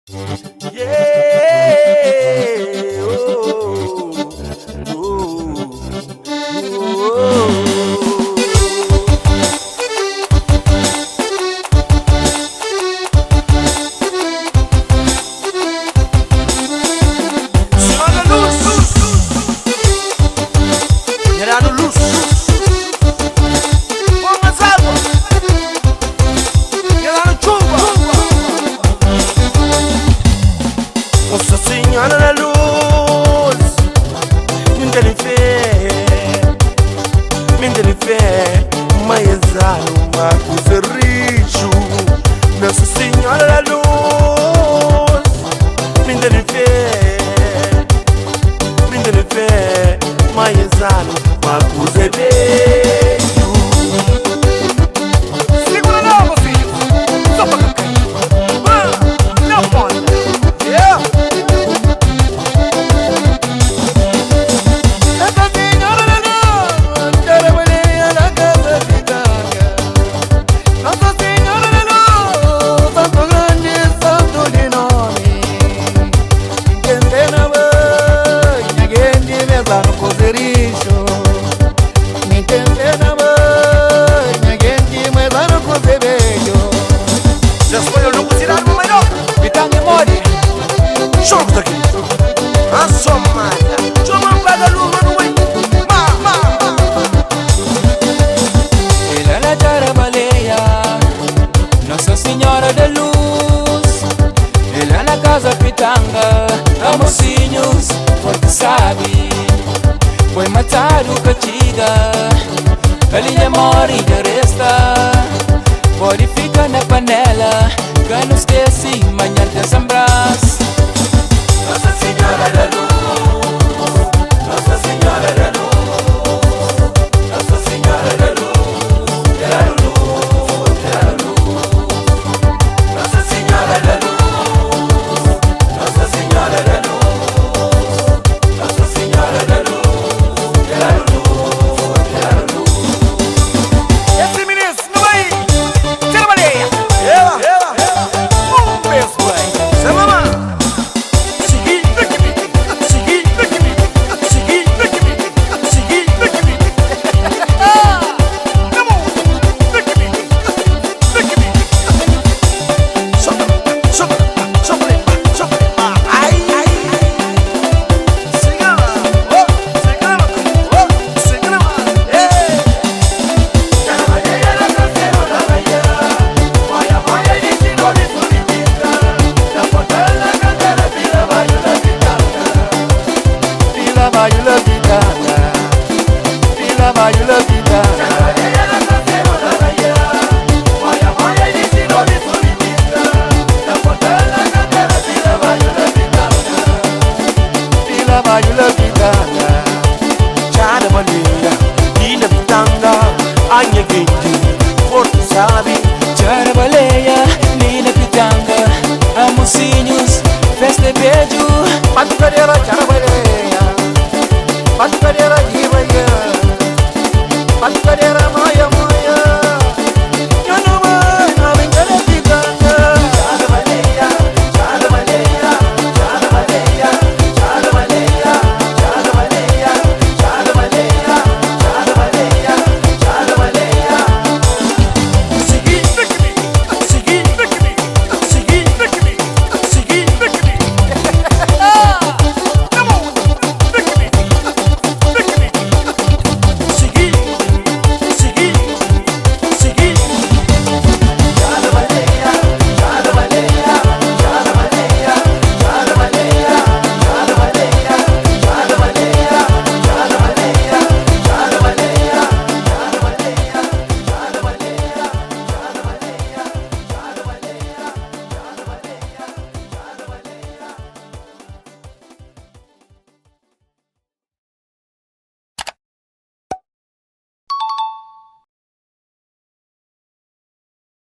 Nossa Senhora da Luz, me dê fé, mas uma coisa rijo. Nossa Senhora da Luz, me dê fé, mas uma coisa beijo. Segura não, meu filho, só pra cantar. Não pode. Jogo daqui, a somada, chama para luma no meio, Ele é a baleia, Nossa Senhora da Luz. Ele é na casa pitanga, a mocinhos, porque sabe, foi matar o catiga, a linha mora e de resta, pode ficar na panela, que não esquece, manhã de sambras. Nossa Senhora da Luz, Nossa Senhora da Luz, Nossa Senhora da Luz, terá luz, terá luz. Nossa Senhora da Luz, Nossa Senhora da Luz, Nossa Senhora da Luz, terá luz, terá luz. esse menino não vai, tira a baleia, ela, beijo, vai, você mamãe. Chara baleia, lina pitanga, a mocinhos, festa beijo. Batucadeira, chara baleia, batucadeira de manhã, batucadeira